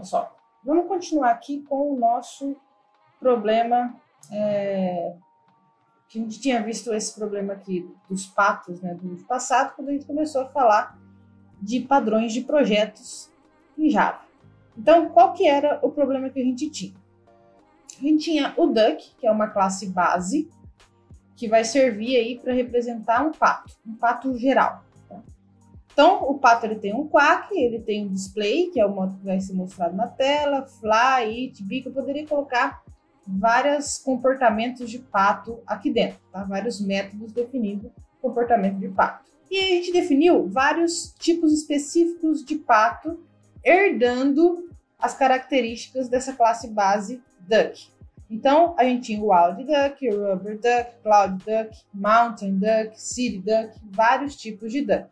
pessoal, vamos continuar aqui com o nosso problema, que a gente tinha visto esse problema aqui dos patos, né, do vídeo passado, quando a gente começou a falar de padrões de projetos em Java. Então, qual que era o problema que a gente tinha? A gente tinha o duck, que é uma classe base, que vai servir aí para representar um pato geral. Tá? Então, o pato ele tem um quack, ele tem um display, que é o modo que vai ser mostrado na tela, fly, it, beak. Eu poderia colocar vários comportamentos de pato aqui dentro, tá? Vários métodos definindo comportamento de pato. E a gente definiu vários tipos específicos de pato, herdando as características dessa classe base duck. Então, a gente tinha o wild duck, o rubber duck, cloud duck, mountain duck, city duck, vários tipos de duck.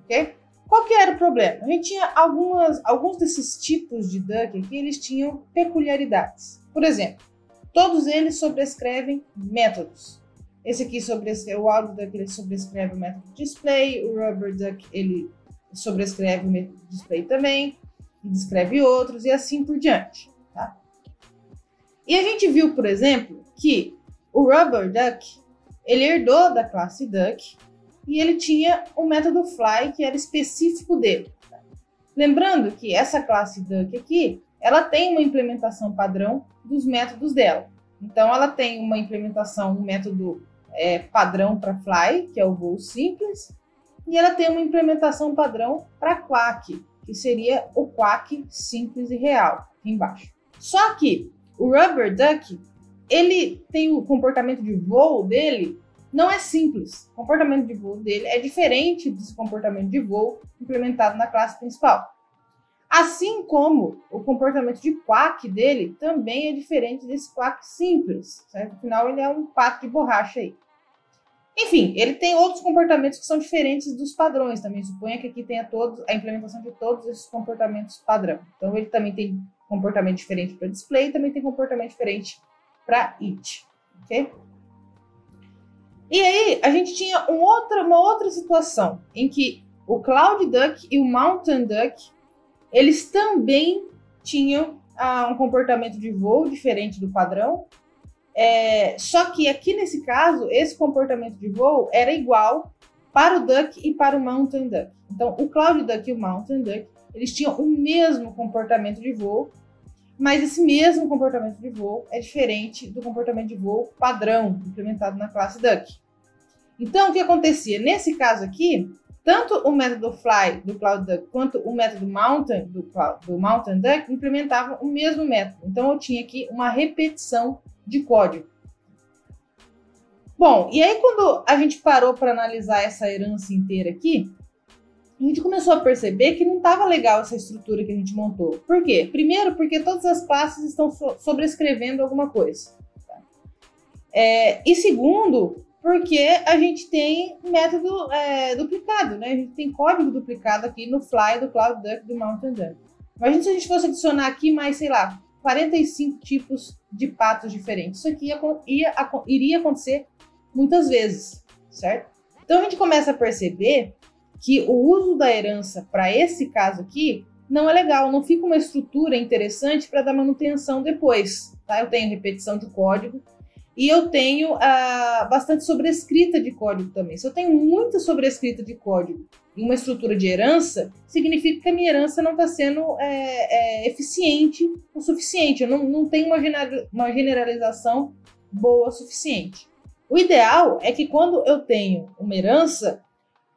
Okay? Qual que era o problema? A gente tinha alguns desses tipos de duck aqui, eles tinham peculiaridades. Por exemplo, todos eles sobrescrevem métodos. Esse aqui sobrescreve, o wild duck, ele sobrescreve o método display, o rubber duck, ele sobrescreve o método display também, e descreve outros, e assim por diante. Tá? E a gente viu, por exemplo, que o rubber duck, ele herdou da classe duck, e ele tinha o método fly, que era específico dele. Tá? Lembrando que essa classe duck aqui, ela tem uma implementação padrão dos métodos dela. Então, ela tem uma implementação, um método padrão para fly, que é o voo simples, e ela tem uma implementação padrão para quack, que seria o quack simples e real, aqui embaixo. Só que o rubber duck, ele tem o comportamento de voo dele, não é simples. O comportamento de voo dele é diferente desse comportamento de voo implementado na classe principal. Assim como o comportamento de quack dele também é diferente desse quack simples, certo? Afinal, ele é um pato de borracha aí. Enfim, ele tem outros comportamentos que são diferentes dos padrões também. Suponha que aqui tenha a implementação de todos esses comportamentos padrão. Então, ele também tem comportamento diferente para display, também tem comportamento diferente para it, ok? E aí, a gente tinha uma outra situação em que o cloud duck e o mountain duck, eles também tinham um comportamento de voo diferente do padrão, só que aqui nesse caso, esse comportamento de voo era igual para o duck e para o mountain duck. Então, o cloud duck e o mountain duck, eles tinham o mesmo comportamento de voo, mas esse mesmo comportamento de voo é diferente do comportamento de voo padrão implementado na classe duck. Então, o que acontecia? Nesse caso aqui, tanto o método fly do cloud duck quanto o método mountain do mountain duck implementavam o mesmo método. Então, eu tinha aqui uma repetição de código. Bom, e aí quando a gente parou para analisar essa herança inteira aqui, a gente começou a perceber que não estava legal essa estrutura que a gente montou. Por quê? Primeiro, porque todas as classes estão sobrescrevendo alguma coisa. Tá? E segundo, porque a gente tem método duplicado, né? A gente tem código duplicado aqui no fly do cloud duck do mountain duck. Imagina se a gente fosse adicionar aqui mais, sei lá, 45 tipos de patos diferentes. Isso aqui iria acontecer muitas vezes, certo? Então a gente começa a perceber que o uso da herança para esse caso aqui não é legal, não fica uma estrutura interessante para dar manutenção depois, tá? Eu tenho repetição de código e eu tenho bastante sobrescrita de código também. Se eu tenho muita sobrescrita de código em uma estrutura de herança, significa que a minha herança não está sendo eficiente o suficiente. Eu não tenho uma generalização boa o suficiente. O ideal é que quando eu tenho uma herança,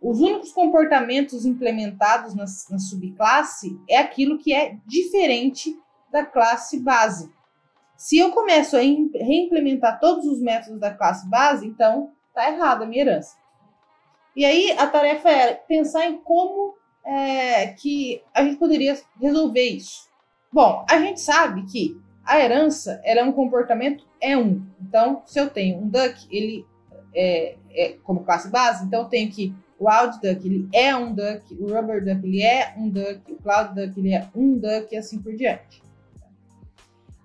os únicos comportamentos implementados na subclasse é aquilo que é diferente da classe base. Se eu começo a reimplementar todos os métodos da classe base, então está errada a minha herança. E aí a tarefa era pensar em como que a gente poderia resolver isso. Bom, a gente sabe que a herança ela é um comportamento E1. Então, se eu tenho um duck, ele como classe base, então eu tenho que o wild duck ele é um duck, o rubber duck ele é um duck, o cloud duck ele é um duck e assim por diante.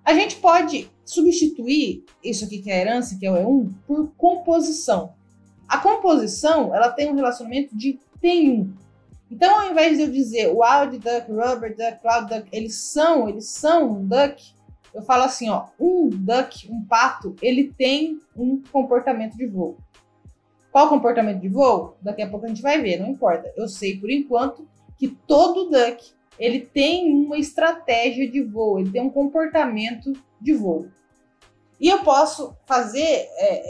A gente pode substituir isso aqui que é a herança, que é o E1, por composição. A composição ela tem um relacionamento de tem1. Então, ao invés de eu dizer wild duck, rubber duck, cloud duck, eles são um duck, eu falo assim, ó, um duck, um pato, ele tem um comportamento de voo. Qual comportamento de voo? Daqui a pouco a gente vai ver, não importa. Eu sei, por enquanto, que todo duck, ele tem uma estratégia de voo, ele tem um comportamento de voo. E eu posso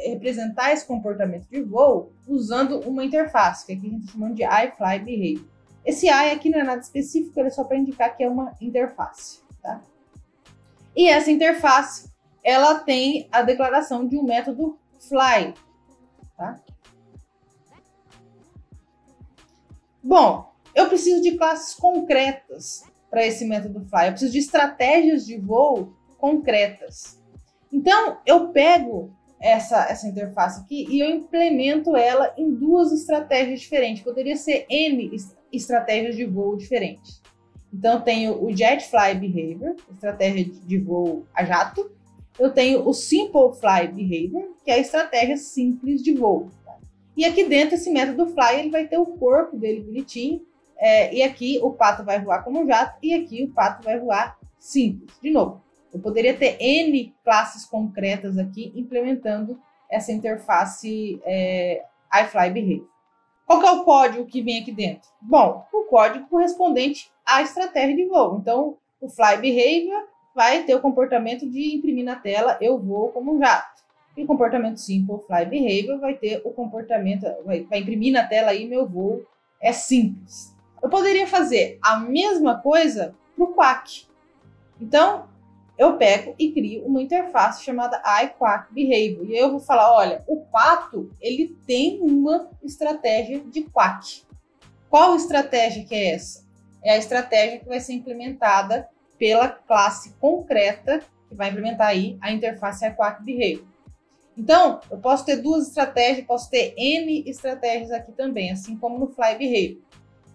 representar esse comportamento de voo usando uma interface, que aqui a gente chama de iFlyBehavior. Esse I aqui não é nada específico, ele é só para indicar que é uma interface, tá? E essa interface, ela tem a declaração de um método fly, tá? Bom, eu preciso de classes concretas para esse método fly, eu preciso de estratégias de voo concretas. Então, eu pego essa interface aqui e eu implemento ela em duas estratégias diferentes. Poderia ser N estratégias de voo diferentes. Então, eu tenho o Jet Fly Behavior, estratégia de voo a jato. Eu tenho o Simple Fly Behavior, que é a estratégia simples de voo. Tá? E aqui dentro, esse método fly, ele vai ter o corpo dele bonitinho. E aqui o pato vai voar como jato e aqui o pato vai voar simples. De novo. Eu poderia ter N classes concretas aqui implementando essa interface iFlyBehavior. Qual que é o código que vem aqui dentro? Bom, o código correspondente à estratégia de voo. Então, o FlyBehavior vai ter o comportamento de imprimir na tela, eu vou como um jato. E o comportamento Simple FlyBehavior vai ter o comportamento, vai imprimir na tela aí, meu voo é simples. Eu poderia fazer a mesma coisa para o Quack. Então, eu pego e crio uma interface chamada iQuackBehavior. E aí eu vou falar, olha, o pato, ele tem uma estratégia de quack. Qual estratégia que é essa? É a estratégia que vai ser implementada pela classe concreta, que vai implementar aí a interface iQuackBehavior. Então, eu posso ter duas estratégias, posso ter N estratégias aqui também, assim como no FlyBehavior.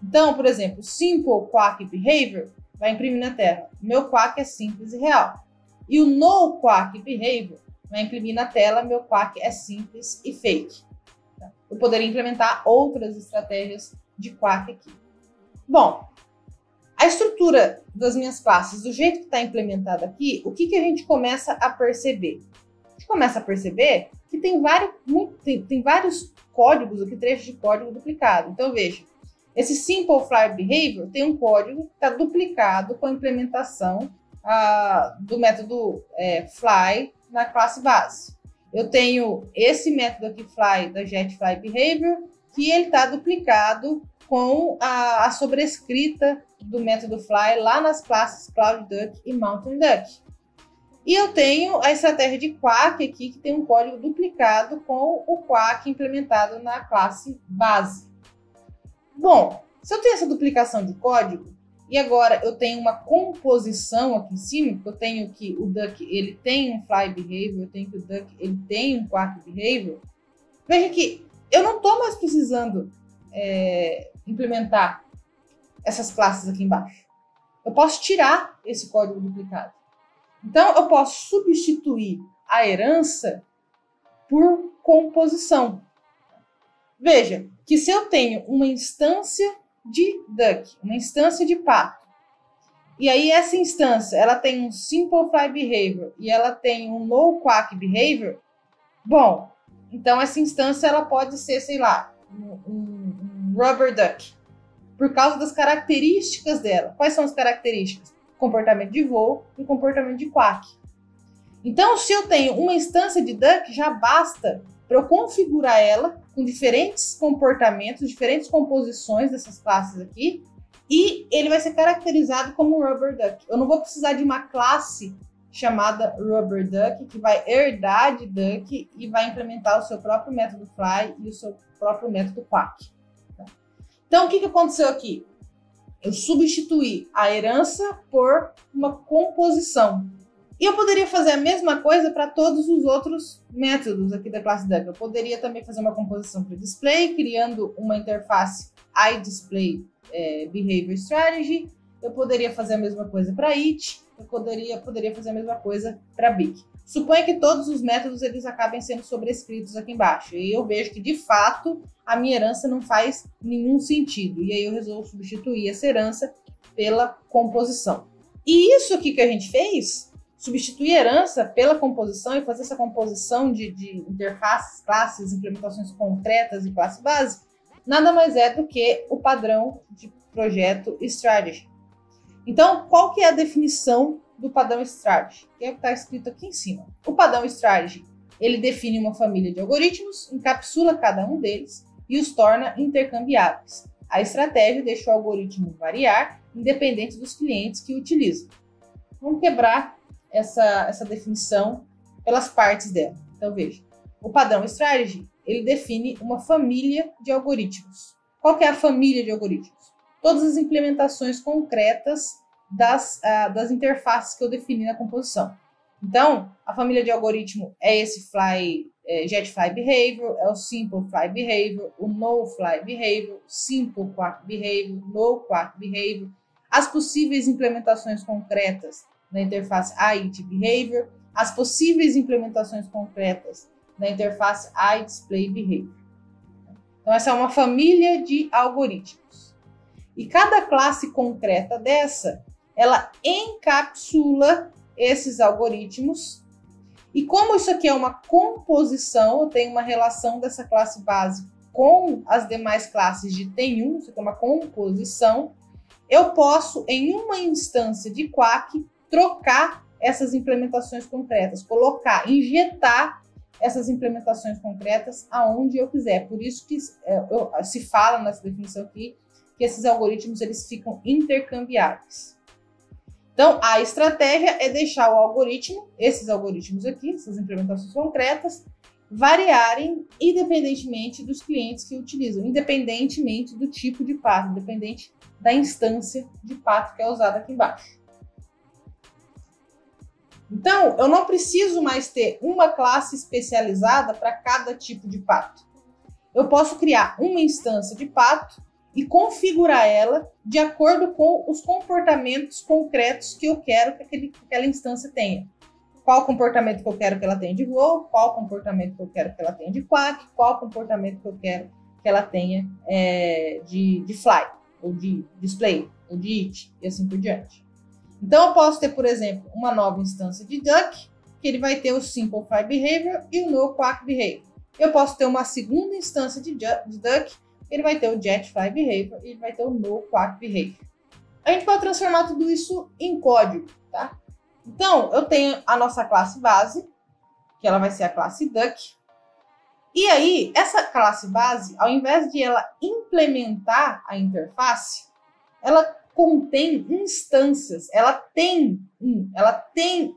Então, por exemplo, Simple Quack Behavior vai imprimir na tela. Meu quack é simples e real. E o No Quack Behavior vai imprimir na tela. Meu quack é simples e fake. Eu poderia implementar outras estratégias de quack aqui. Bom, a estrutura das minhas classes, do jeito que está implementada aqui, o que a gente começa a perceber? A gente começa a perceber que tem vários códigos aqui, trechos de código duplicado. Então, veja. Esse Simple Fly Behavior tem um código que está duplicado com a implementação do método fly na classe base. Eu tenho esse método aqui fly da Jet Fly Behavior, que ele está duplicado com a sobrescrita do método fly lá nas classes Cloud Duck e Mountain Duck. E eu tenho a estratégia de quack aqui, que tem um código duplicado com o quack implementado na classe base. Bom, se eu tenho essa duplicação de código, e agora eu tenho uma composição aqui em cima, porque eu tenho que o duck ele tem um fly behavior, eu tenho que o duck ele tem um quack behavior, veja que eu não estou mais precisando implementar essas classes aqui embaixo. Eu posso tirar esse código duplicado. Então, eu posso substituir a herança por composição. Veja que se eu tenho uma instância de duck, uma instância de pato, e aí essa instância ela tem um simple fly behavior e ela tem um no quack behavior, bom, então essa instância ela pode ser, sei lá, um rubber duck, por causa das características dela. Quais são as características? Comportamento de voo e comportamento de quack. Então, se eu tenho uma instância de duck, já basta para eu configurar ela com diferentes comportamentos, diferentes composições dessas classes aqui, e ele vai ser caracterizado como Rubber Duck. Eu não vou precisar de uma classe chamada Rubber Duck, que vai herdar de Duck e vai implementar o seu próprio método Fly e o seu próprio método Quack. Então, o que aconteceu aqui? Eu substituí a herança por uma composição. E eu poderia fazer a mesma coisa para todos os outros métodos aqui da classe Duck. Eu poderia também fazer uma composição para display, criando uma interface iDisplay Behavior Strategy. Eu poderia fazer a mesma coisa para it. Eu poderia fazer a mesma coisa para big. Suponha que todos os métodos eles acabem sendo sobrescritos aqui embaixo. E eu vejo que, de fato, a minha herança não faz nenhum sentido. E aí eu resolvo substituir essa herança pela composição. E isso aqui que a gente fez, substituir a herança pela composição e fazer essa composição de interfaces, classes, implementações concretas e classe base, nada mais é do que o padrão de projeto Strategy. Então, qual que é a definição do padrão Strategy? Que é o que está escrito aqui em cima. O padrão Strategy, ele define uma família de algoritmos, encapsula cada um deles e os torna intercambiáveis. A estratégia deixa o algoritmo variar, independente dos clientes que o utilizam. Vamos quebrar essa definição pelas partes dela. Então, veja. O padrão Strategy, ele define uma família de algoritmos. Qual que é a família de algoritmos? Todas as implementações concretas das interfaces que eu defini na composição. Então, a família de algoritmo é esse Jetfly Behavior, é o Simple Fly Behavior, o No Fly Behavior, Simple Quark Behavior, No Quark Behavior, as possíveis implementações concretas na interface AI Behavior, as possíveis implementações concretas na interface AI Display Behavior. Então, essa é uma família de algoritmos. E cada classe concreta dessa, ela encapsula esses algoritmos. E como isso aqui é uma composição, eu tenho uma relação dessa classe base com as demais classes de Tem1, isso aqui é uma composição, eu posso, em uma instância de Quark, trocar essas implementações concretas, injetar essas implementações concretas aonde eu quiser. Por isso que se fala nessa definição aqui, que esses algoritmos eles ficam intercambiáveis. Então, a estratégia é deixar o algoritmo, esses algoritmos aqui, essas implementações concretas, variarem independentemente dos clientes que utilizam, independentemente do tipo de path, independente da instância de path que é usada aqui embaixo. Então, eu não preciso mais ter uma classe especializada para cada tipo de path. Eu posso criar uma instância de path e configurar ela de acordo com os comportamentos concretos que eu quero que aquela instância tenha. Qual comportamento que eu quero que ela tenha de voo, qual comportamento que eu quero que ela tenha de Quark, qual comportamento que eu quero que ela tenha de fly, ou de display, ou de it, e assim por diante. Então, eu posso ter, por exemplo, uma nova instância de Duck, que ele vai ter o Simple Fly Behavior e o No Quark Behavior. Eu posso ter uma segunda instância de Duck, ele vai ter o Jetfly Behavior e ele vai ter o No Quark Behavior. A gente pode transformar tudo isso em código, tá? Então, eu tenho a nossa classe base, que ela vai ser a classe Duck. E aí, essa classe base, ao invés de ela implementar a interface, ela contém instâncias. Ela tem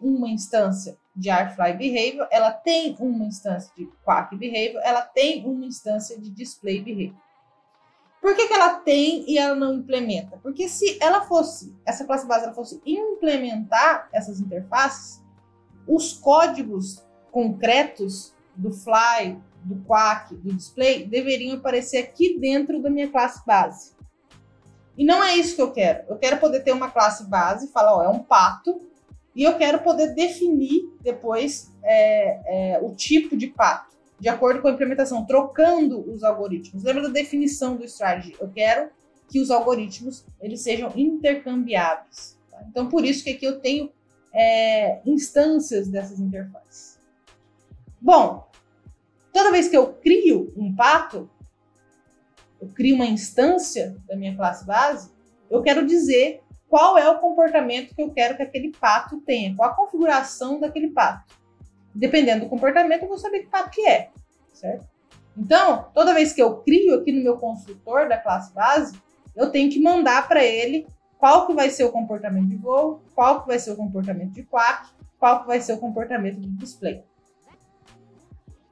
uma instância de Artfly Behavior, ela tem uma instância de Quark Behavior, ela tem uma instância de Display Behavior. Por que ela tem e ela não implementa? Porque se essa classe base ela fosse implementar essas interfaces, os códigos concretos do Fly, do Quark, do Display, deveriam aparecer aqui dentro da minha classe base. E não é isso que eu quero. Eu quero poder ter uma classe base, falar, ó, é um pato, e eu quero poder definir depois o tipo de pato, de acordo com a implementação, trocando os algoritmos. Lembra da definição do strategy? Eu quero que os algoritmos eles sejam intercambiáveis. Tá? Então, por isso que aqui eu tenho instâncias dessas interfaces. Bom, toda vez que eu crio um pato, eu crio uma instância da minha classe base, eu quero dizer qual é o comportamento que eu quero que aquele pato tenha, qual a configuração daquele pato. Dependendo do comportamento, eu vou saber que pato que é, certo? Então, toda vez que eu crio aqui no meu construtor da classe base, eu tenho que mandar para ele qual que vai ser o comportamento de voo, qual que vai ser o comportamento de Quark, qual que vai ser o comportamento do display.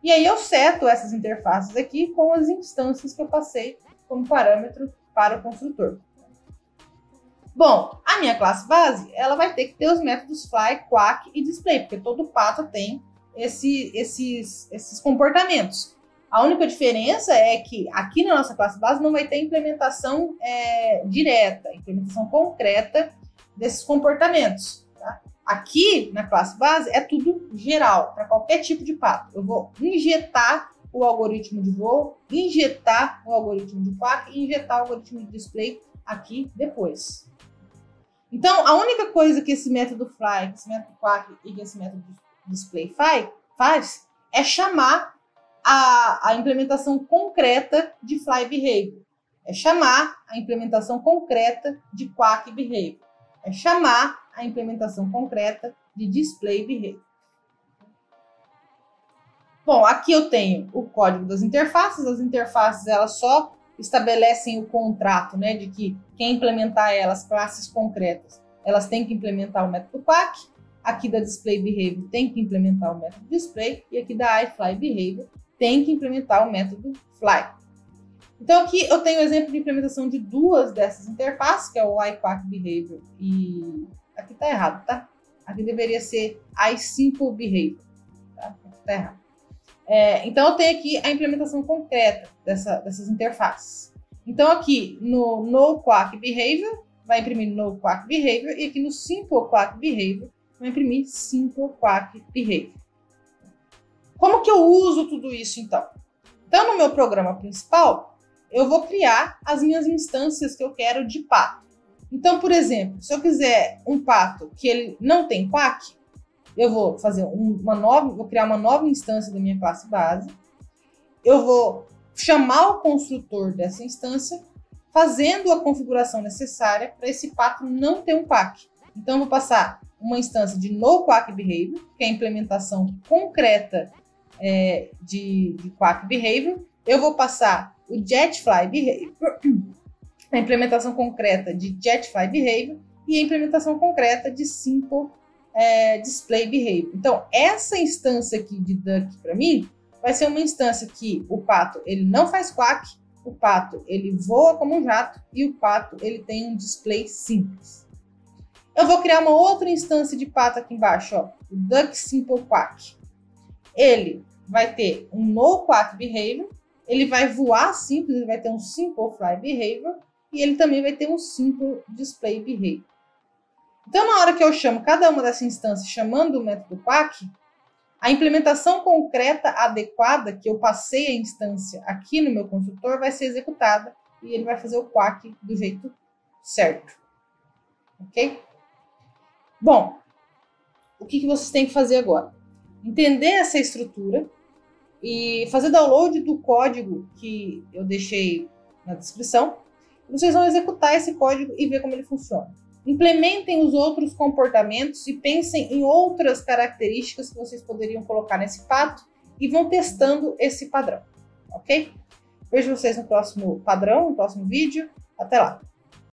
E aí eu seto essas interfaces aqui com as instâncias que eu passei como parâmetro para o construtor. Bom, a minha classe base, ela vai ter que ter os métodos fly, quark e display, porque todo pato tem esses comportamentos. A única diferença é que aqui na nossa classe base não vai ter implementação direta, implementação concreta desses comportamentos. Tá? Aqui na classe base é tudo geral, para qualquer tipo de pato. Eu vou injetar o algoritmo de voo, injetar o algoritmo de quack e injetar o algoritmo de display aqui depois. Então, a única coisa que esse método fly, que esse método quack e que esse método display faz é chamar a implementação concreta de fly behavior. É chamar a implementação concreta de quack behavior. É chamar a implementação concreta de display behavior. Bom, aqui eu tenho o código das interfaces. As interfaces, elas só estabelecem o contrato, né, de que quem implementar elas, classes concretas, elas têm que implementar o método quack. Aqui da display behavior tem que implementar o método display. E aqui da iFly behavior tem que implementar o método fly. Então aqui eu tenho o exemplo de implementação de duas dessas interfaces, que é o iQuack behavior e... Aqui tá errado, tá? Aqui deveria ser iSimple behavior. Tá? Aqui tá errado. Então eu tenho aqui a implementação concreta dessas interfaces. Então aqui no noQuack behavior vai imprimir noQuack behavior e aqui no SimpleQuack behavior vai imprimir SimpleQuack behavior. Como que eu uso tudo isso então? Então no meu programa principal eu vou criar as minhas instâncias que eu quero de pato. Então, por exemplo, se eu quiser um pato que ele não tem quack, eu vou fazer vou criar uma nova instância da minha classe base. Eu vou chamar o construtor dessa instância, fazendo a configuração necessária para esse pato não ter um quack. Então, eu vou passar uma instância de noQuack behavior, que é a implementação concreta de quack behavior. Eu vou passar o JetFly behavior, a implementação concreta de JetFly behavior e a implementação concreta de Simple Display behavior. Então, essa instância aqui de duck para mim vai ser uma instância que o pato ele não faz quack, o pato ele voa como um jato e o pato ele tem um display simples. Eu vou criar uma outra instância de pato aqui embaixo, ó, o duck simple quack. Ele vai ter um noQuack behavior, ele vai voar simples, ele vai ter um simple fly behavior e ele também vai ter um simple display behavior. Então, na hora que eu chamo cada uma dessas instâncias chamando o método quack, a implementação concreta adequada que eu passei a instância aqui no meu construtor vai ser executada e ele vai fazer o quack do jeito certo. Ok? Bom, o que vocês têm que fazer agora? Entender essa estrutura e fazer download do código que eu deixei na descrição. Vocês vão executar esse código e ver como ele funciona. Implementem os outros comportamentos e pensem em outras características que vocês poderiam colocar nesse pato e vão testando esse padrão, ok? Vejo vocês no próximo padrão, no próximo vídeo. Até lá!